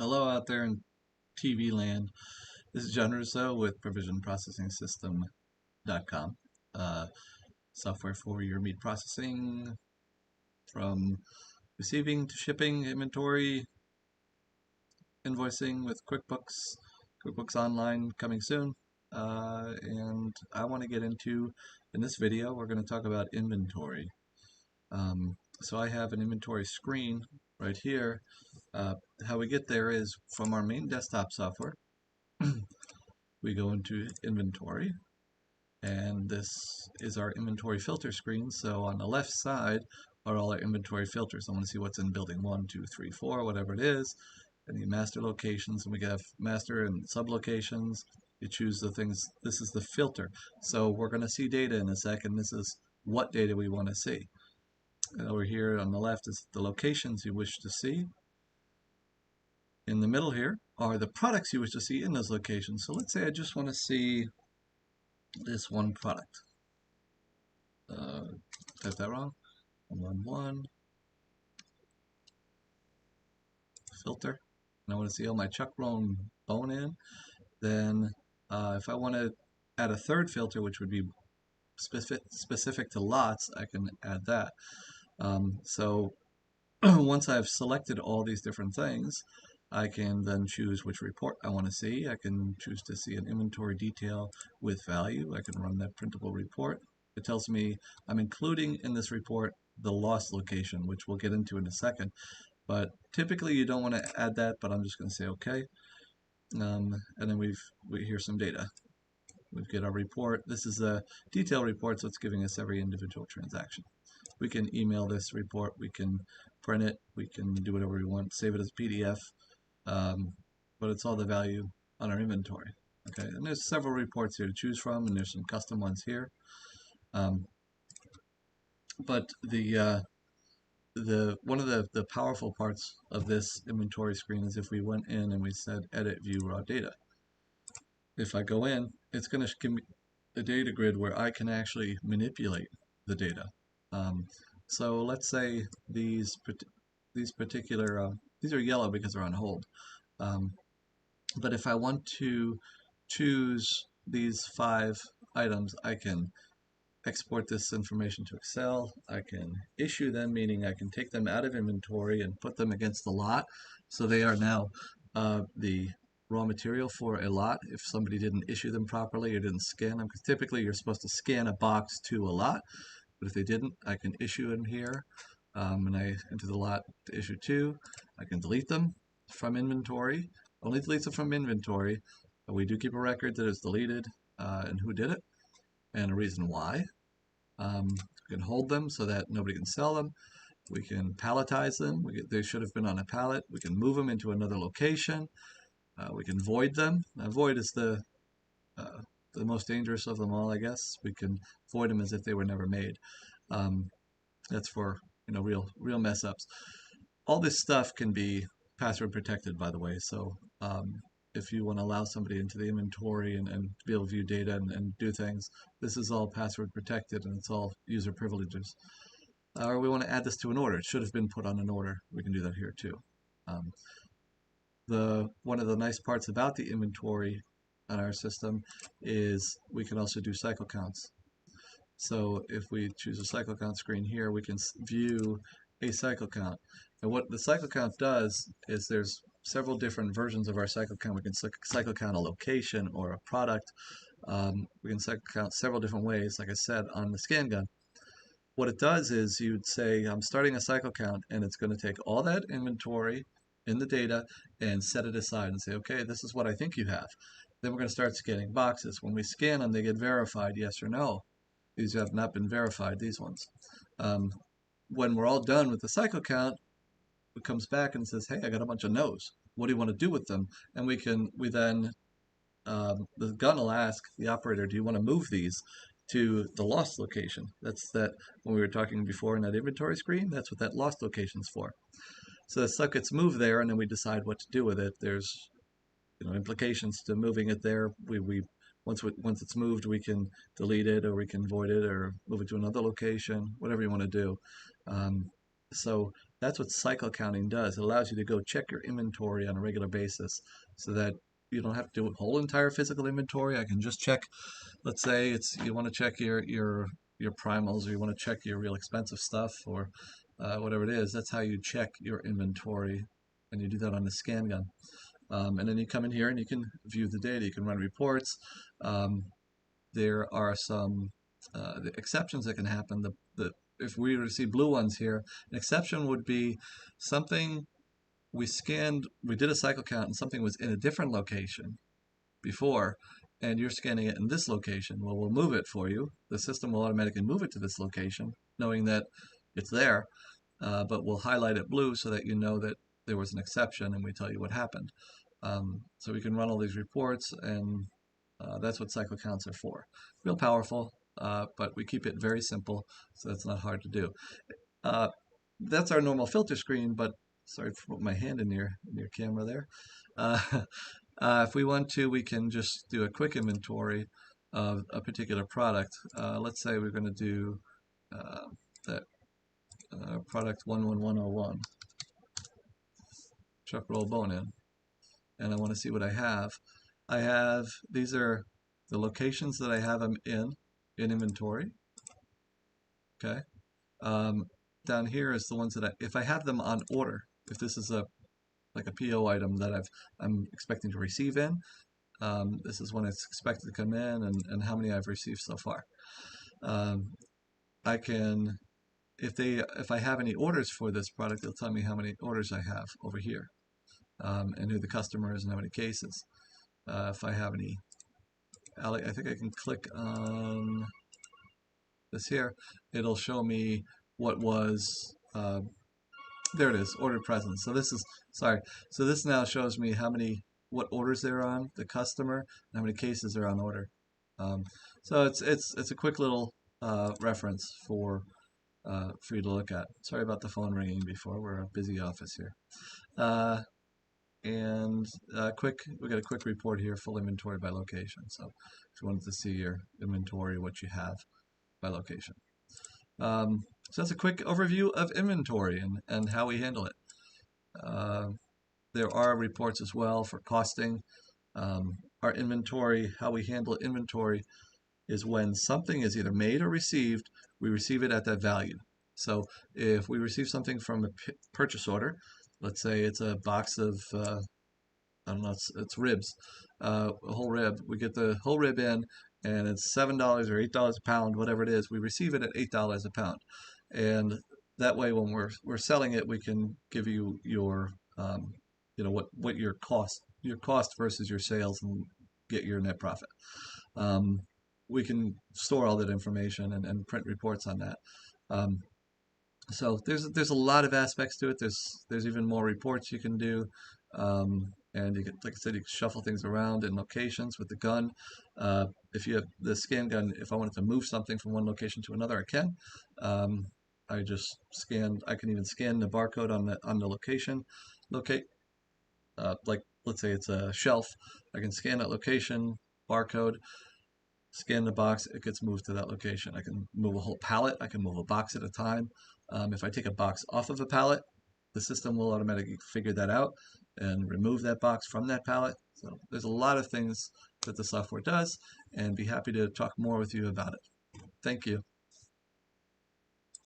Hello out there in TV land. This is John Russo with provisionprocessingsystem.com. Uh, Software for your meat processing from receiving to shipping, inventory, invoicing with QuickBooks, QuickBooks Online coming soon. And I want to get into, in this video, we're going to talk about inventory. So I have an inventory screen right here. How we get there is from our main desktop software. We go into inventory, and this is our inventory filter screen. So on the left side are all our inventory filters. I want to see what's in building 1, 2, 3, 4, whatever it is. And the master locations, and we have master and sub locations. You choose the things. This is the filter. So we're going to see data in a second. This is what data we want to see. And over here on the left is the locations you wish to see. In the middle here are the products you wish to see in those locations. So let's say I just want to see this one product. Type that wrong. 111 filter. And I want to see all my chuck bone in. Then if I want to add a third filter, which would be specific to lots, I can add that. So once I've selected all these different things, I can then choose which report I want to see. I can choose to see an inventory detail with value. I can run that printable report. It tells me I'm including in this report the loss location, which we'll get into in a second. But typically you don't want to add that, but I'm just going to say OK. And then here's some data. We get our report. This is a detailed report, so it's giving us every individual transaction. We can email this report, we can print it, we can do whatever we want, save it as a PDF, but it's all the value on our inventory. Okay, and there's several reports here to choose from, and there's some custom ones here. But one of the powerful parts of this inventory screen is if we went in and we said edit view raw data. If I go in, it's going to give me a data grid where I can actually manipulate the data. So let's say these particular these are yellow because they're on hold. But if I want to choose these 5 items, I can export this information to Excel. I can issue them, meaning I can take them out of inventory and put them against the lot. So they are now the raw material for a lot if somebody didn't issue them properly or didn't scan them. Because typically you're supposed to scan a box to a lot. But if they didn't, I can issue them here. And I enter the lot to issue to. I can delete them from inventory. Only deletes them from inventory. But we do keep a record that it's deleted and who did it and a reason why. We can hold them so that nobody can sell them. We can palletize them. They should have been on a pallet. We can move them into another location. We can void them. Now, void is the most dangerous of them all, I guess. We can void them as if they were never made. That's for real mess ups. All this stuff can be password protected, by the way. So if you want to allow somebody into the inventory and be able to view data and do things, this is all password protected and it's all user privileges. Or we want to add this to an order. It should have been put on an order. We can do that here too. One of the nice parts about the inventory on our system is we can also do cycle counts. So if we choose a cycle count screen here, we can view a cycle count. And what the cycle count does is there's several different versions of our cycle count. We can cycle count a location or a product. We can cycle count several different ways, like I said, on the scan gun. What it does is you'd say, I'm starting a cycle count, and it's going to take all that inventory in the data and set it aside and say, okay, this is what I think you have. Then we're going to start scanning boxes. When we scan them, they get verified, yes or no. These have not been verified, these ones. When we're all done with the cycle count, it comes back and says, hey, I got a bunch of no's. What do you want to do with them? And the gun will ask the operator, do you want to move these to the lost location? That's that when we were talking before in that inventory screen, that's what that lost location's for. So the stuff gets moved there, and then we decide what to do with it. There's implications to moving it there. Once it's moved, we can delete it, or we can void it, or move it to another location, whatever you want to do. So That's what cycle counting does. It allows you to go check your inventory on a regular basis so that you don't have to do a whole entire physical inventory. I can just check, let's say it's you want to check your primals, or you want to check your real expensive stuff, or whatever it is. That's how you check your inventory, and you do that on the scan gun. And then you come in here and you can view the data. You can run reports. Um, there are some the exceptions that can happen. If we were to see blue ones here, an exception would be something we did a cycle count and something was in a different location before, and you're scanning it in this location. Well, we'll move it for you. The system will automatically move it to this location, knowing that it's there, but we'll highlight it blue so that you know that there was an exception, and we tell you what happened. So we can run all these reports, and that's what cycle counts are for. Real powerful, but we keep it very simple, so it's not hard to do. Uh, that's our normal filter screen, but sorry for putting my hand in your camera there. Uh, if we want to, we can just do a quick inventory of a particular product. Let's say we're going to do that product 11101, chuck roll bone in, and I want to see what I have. These are the locations that I have them in inventory. Okay. Down here is the ones that if I have them on order, if this is like a PO item that I'm expecting to receive in, this is when it's expected to come in, and how many I've received so far. I can, if I have any orders for this product, it'll tell me how many orders I have over here, and who the customer is and how many cases. If I have any, I think I can click on this here. It'll show me what was, there it is, ordered presents. So this is, sorry, so this now shows me what orders they're on, the customer, and how many cases are on order. So it's a quick little reference for you to look at. Sorry about the phone ringing before. We're a busy office here. We got a quick report here, full inventory by location. So if you wanted to see your inventory, what you have by location. So that's a quick overview of inventory and how we handle it. There are reports as well for costing. Our inventory, how we handle inventory is when something is either made or received, we receive it at that value. So if we receive something from a purchase order, let's say it's a box of, I don't know, it's ribs, a whole rib. We get the whole rib in, and it's $7 or $8 a pound, whatever it is. We receive it at $8 a pound, and that way, when we're selling it, we can give you your, what your cost versus your sales, and get your net profit. We can store all that information and print reports on that. So there's a lot of aspects to it. There's even more reports you can do, and you can, like I said, you can shuffle things around in locations with the gun. If you have the scan gun, if I wanted to move something from one location to another, I can. I just scan. I can even scan the barcode on the location. Locate, like let's say it's a shelf. I can scan that location barcode, scan the box, it gets moved to that location. I can move a whole pallet, I can move a box at a time. If I take a box off of a pallet, the system will automatically figure that out and remove that box from that pallet. So there's a lot of things that the software does, and be happy to talk more with you about it. Thank you.